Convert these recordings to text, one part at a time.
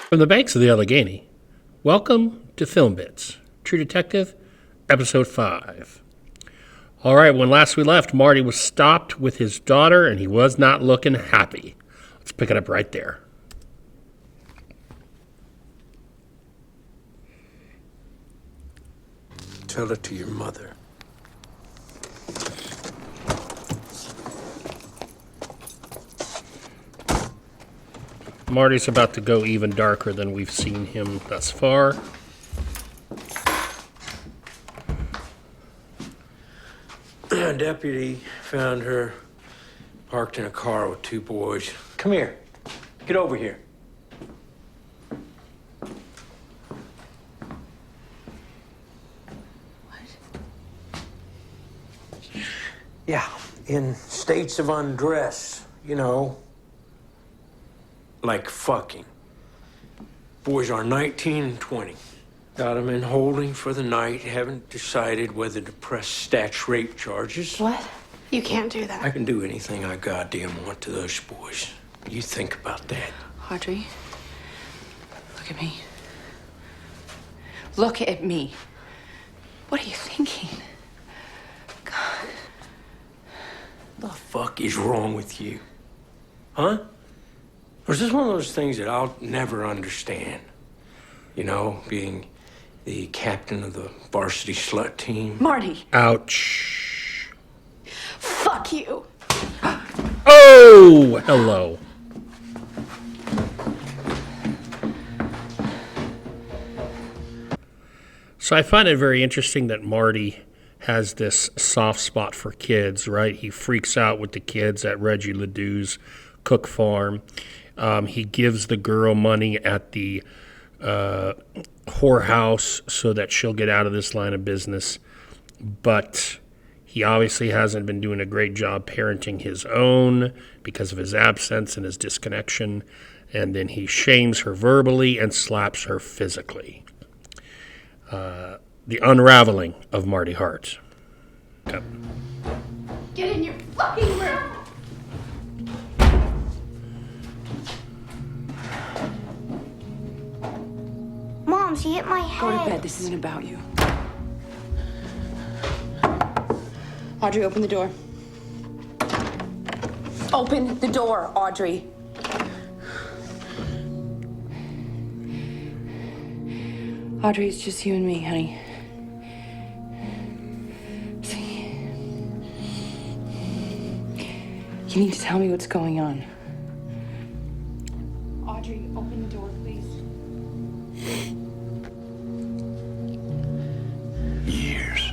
From the banks of the Allegheny, welcome to Film Bits, True Detective, Episode 5. All right, when last we left, Marty was stopped with his daughter, and he was not looking happy. Let's pick it up right there. Tell it to your mother. Marty's about to go even darker than we've seen him thus far. A deputy found her parked in a car with two boys. Come here. Get over here. What? Yeah, in states of undress, you know. Like fucking. Boys are 19 and 20. Got them in holding for the night. Haven't decided whether to press statute rape charges. What? You can't do that. I can do anything I goddamn want to those boys. You think about that. Audrey, look at me. Look at me. What are you thinking? God. What the fuck is wrong with you? Huh? Or is this one of those things that I'll never understand? You know, being the captain of the varsity slut team. Marty. Ouch. Fuck you. Oh, hello. So I find it very interesting that Marty has this soft spot for kids, right? He freaks out with the kids at Reggie Ledoux's Cook Farm. He gives the girl money at the whorehouse so that she'll get out of this line of business. But he obviously hasn't been doing a great job parenting his own because of his absence and his disconnection. And then he shames her verbally and slaps her physically. The unraveling of Marty Hart. Yep. Get in your fucking room. Mom, she hit my head. Go to bed. This isn't about you. Audrey, open the door. Open the door, Audrey. Audrey, it's just you and me, honey. See? You need to tell me what's going on. Audrey, open the door, please. Years.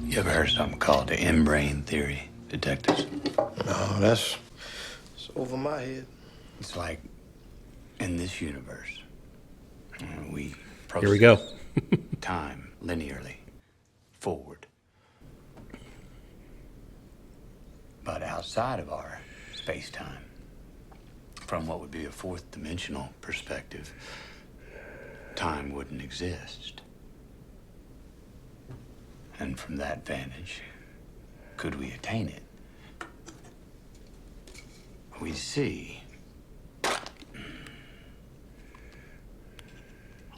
You ever heard of something called the in-brain theory, detectives? No, that's over my head. It's like in this universe, we Here we go. time linearly forward. But outside of our space-time, from what would be a fourth dimensional perspective, time wouldn't exist. And from that vantage, could we attain it? We see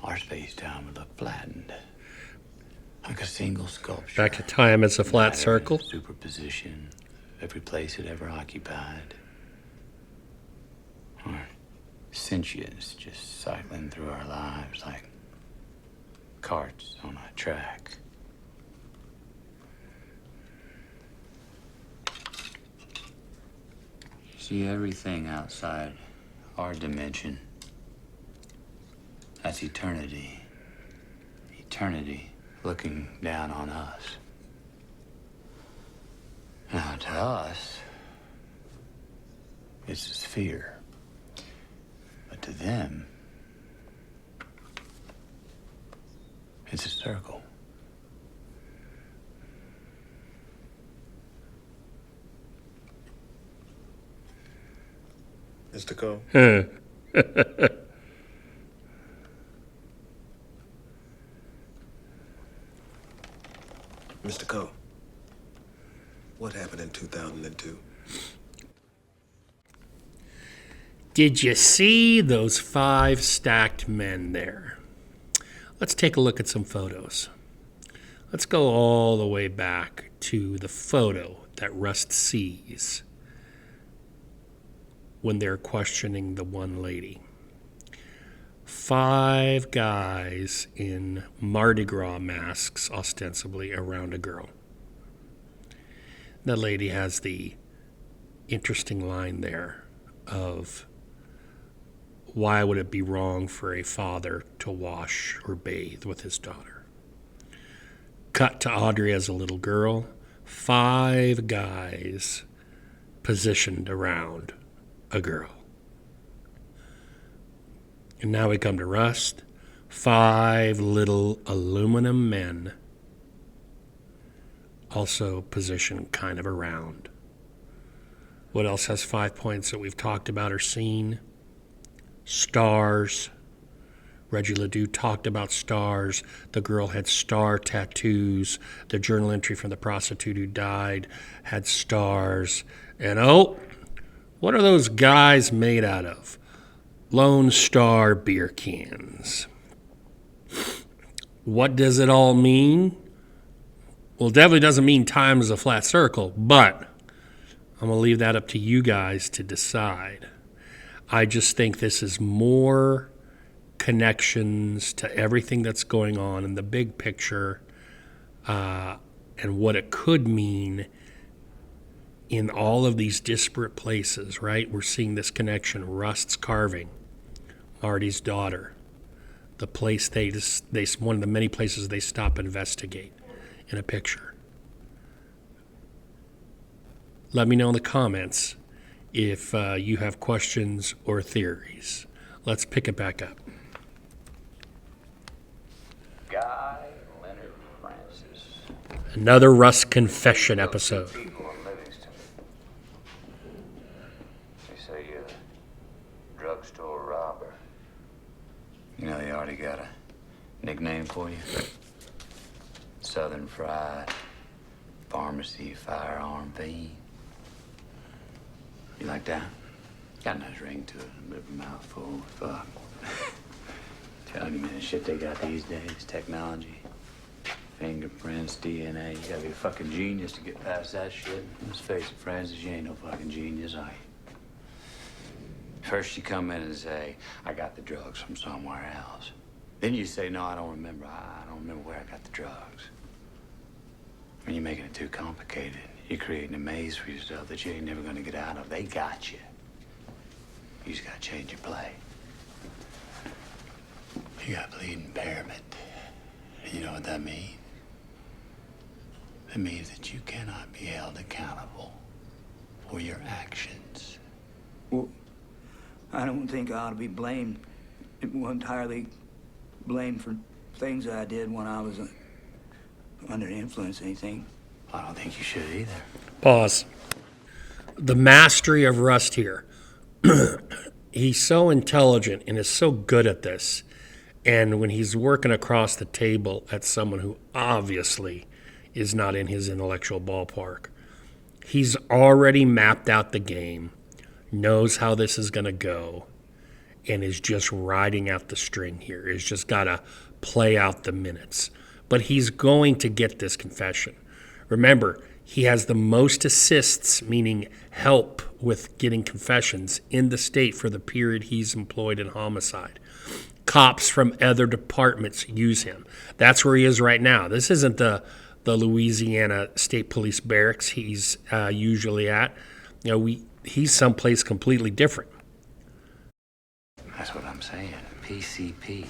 our space-time would look flattened, like a single sculpture. Back to time as a flat circle. Superposition of every place it ever occupied. Or sentience just cycling through our lives like carts on a track. See, everything outside our dimension, that's eternity. Eternity looking down on us. Now, to us, it's a sphere. But to them, it's a circle. Mr. Cole. Mr. Cole, what happened in 2002? Did you see those 5 stacked men there? Let's take a look at some photos. Let's go all the way back to the photo that Rust sees when they're questioning the one lady. 5 guys in Mardi Gras masks, ostensibly, around a girl. That lady has the interesting line there of, why would it be wrong for a father to wash or bathe with his daughter? Cut to Audrey as a little girl. 5 guys positioned around a girl. And now we come to Rust. 5 little aluminum men also positioned kind of around. What else has 5 points that we've talked about or seen? Stars. Reggie Ledoux talked about stars. The girl had star tattoos. The journal entry from the prostitute who died had stars. And oh, what are those guys made out of? Lone Star beer cans. What does it all mean? Well, it definitely doesn't mean time is a flat circle, but I'm going to leave that up to you guys to decide. I just think this is more connections to everything that's going on in the big picture, and what it could mean in all of these disparate places, right? We're seeing this connection. Rust's carving, Marty's daughter, the place they one of the many places they stop and investigate in a picture. Let me know in the comments if you have questions or theories. Let's pick it back up. Guy Leonard Francis. Another Rust confession episode. People in Livingston. They say you're a drugstore robber. You know, they already got a nickname for you. Southern Fried Pharmacy Firearm Fiend. You like that? Got a nice ring to it, a bit of a mouthful. Fuck. Telling you, man, the shit they got these days, technology, fingerprints, DNA. You gotta be a fucking genius to get past that shit. Let's face it, Francis, you ain't no fucking genius, are you? First you come in and say, I got the drugs from somewhere else. Then you say, no, I don't remember. I don't remember where I got the drugs. When you're making it too complicated, you're creating a maze for yourself that you ain't never gonna get out of. They got you. You just gotta change your play. You got bleeding impairment. And you know what that means? It means that you cannot be held accountable for your actions. Well, I don't think I ought to be blamed, entirely blamed for things I did when I was under the influence of anything. I don't think you should either. Pause. The mastery of Rust here. He's so intelligent and is so good at this. And when he's working across the table at someone who obviously is not in his intellectual ballpark, he's already mapped out the game, knows how this is going to go, and is just riding out the string here. He's just got to play out the minutes. But he's going to get this confession. Remember, he has the most assists, meaning help with getting confessions, in the state for the period he's employed in homicide. Cops from other departments use him. That's where he is right now. This isn't the Louisiana State Police barracks he's usually at. You know, he's someplace completely different. That's what I'm saying. PCP.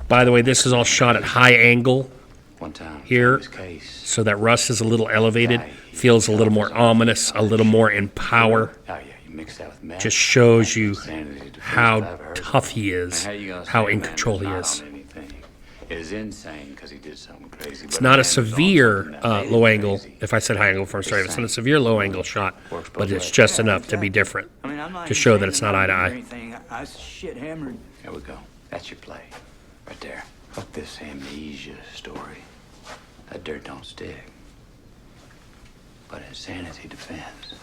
By the way, this is all shot at high angle One time, here, this case. so that Russ is a little elevated, feels a little more ominous, a little more in power. Oh, yeah, you mix that with meth. Just shows you Insanity defense how I've heard of. tough he is, Now, you gonna how say a in man control who's he not is. on anything is insane because he did something crazy. It's not a severe low angle, if I said high angle before, sorry, it's not a severe low angle shot, but it's just enough to be different, I mean, I'm not to even show saying that it's not eye to I eye. or anything. I was shit hammered. There we go. That's your play. Right there. Fuck this amnesia story. That dirt don't stick. But insanity defense.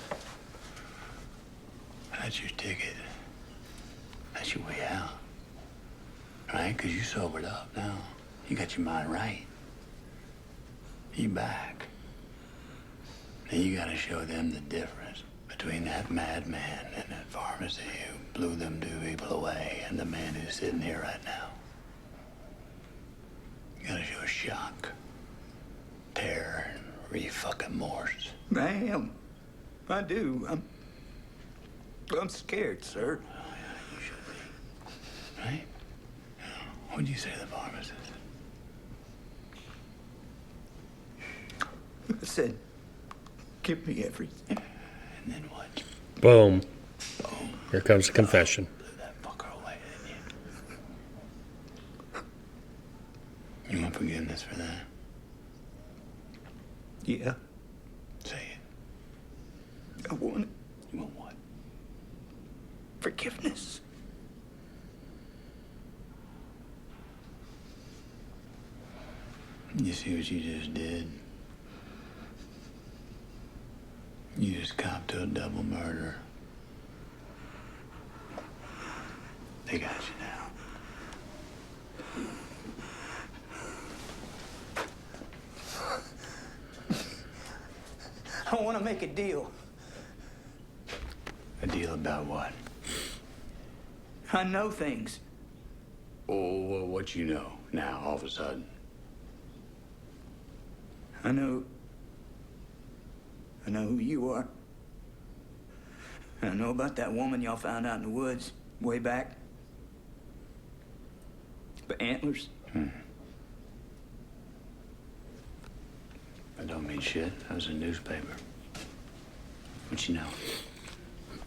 That's your ticket That's your way out. Right? Because you sobered up now. You got your mind right. You back. Now you gotta show them the difference between that madman in that pharmacy who blew them two people away and the man who's sitting here right now. You gotta show shock, terror, and remorse. I am. I do. I'm scared, sir. Oh, yeah, you should be. Right? What'd you say to the pharmacist? I said, give me everything. And then what? Boom. Here comes the confession. Blew that fucker away, didn't you? You want forgiveness for that? Yeah, Say it. I want it. You want what? Forgiveness. You see what you just did? You just copped to a double murder. They got you now. I want to make a deal. A deal about what? I know things. Oh, what you know now, all of a sudden? I know who you are. And I know about that woman y'all found out in the woods way back. The antlers. That don't mean shit. That was a newspaper. What you know?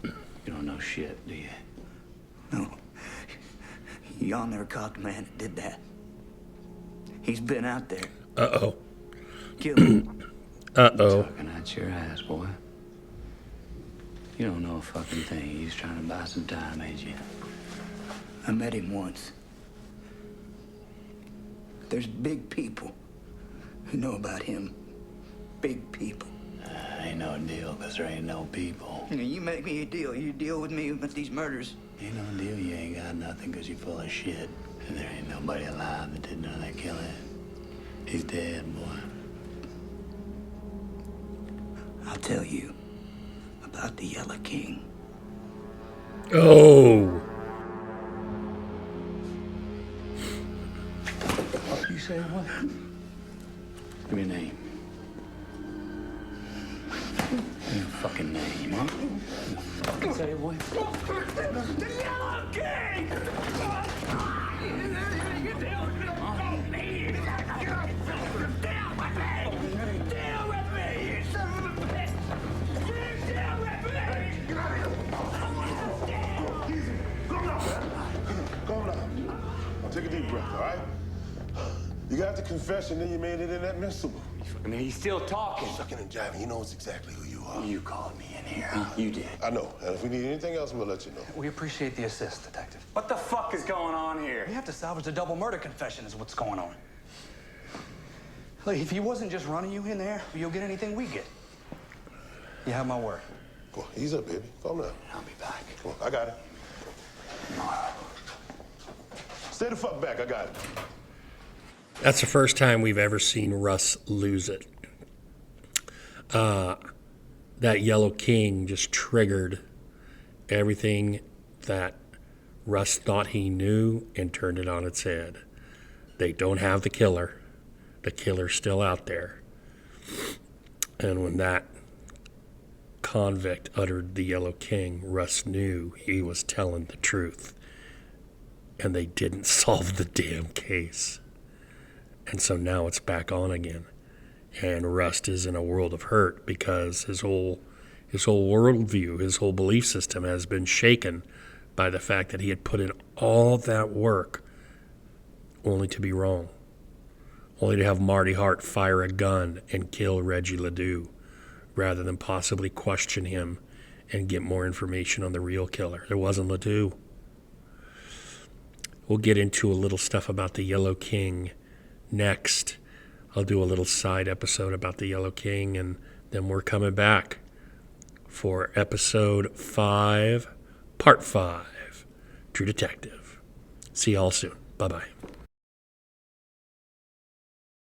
You don't know shit, do you? No. Y'all never caught the man that did that. He's been out there. Uh-oh. Killed him. Uh-oh. Talking out your ass, boy. You don't know a fucking thing. He's trying to buy some time, ain't you? I met him once. There's big people who know about him. Big people. Ain't no deal, because there ain't no people. You make me a deal. You deal with me with these murders. Ain't no deal, you ain't got nothing, because you're full of shit. And there ain't nobody alive that did none of that killing. He's dead, boy. I'll tell you about the Yellow King. Oh. You say what? Give me a name. Give me a fucking name, huh? Fucking say what? The Yellow King! Deal with me, you son of a bitch! Deal with me! Calm down. Now take a deep breath, all right? You got the confession, then you made it inadmissible. I mean, he's still talking. Sucking and jiving, he knows exactly who you are. You called me in here, huh? You did. I know, and if we need anything else, we'll let you know. We appreciate the assist, Detective. What the fuck is going on here? We have to salvage the double murder confession is what's going on. Look, if he wasn't just running you in there, you'll get anything we get. You have my word. Come on, ease up, baby. Calm down. I'll be back. Come on, I got it. Stay the fuck back, I got it. That's the first time we've ever seen Russ lose it. That Yellow King just triggered everything that Russ thought he knew and turned it on its head. They don't have the killer. The killer's still out there. And when that convict uttered the Yellow King, Russ knew he was telling the truth. And they didn't solve the damn case. And so now it's back on again. And Rust is in a world of hurt because his whole worldview, his whole belief system has been shaken by the fact that he had put in all that work only to be wrong. Only to have Marty Hart fire a gun and kill Reggie Ledoux rather than possibly question him and get more information on the real killer. It wasn't Ledoux. We'll get into a little stuff about the Yellow King next. I'll do a little side episode about the Yellow King, and then we're coming back for episode 5, part 5, True Detective. See y'all soon. Bye-bye.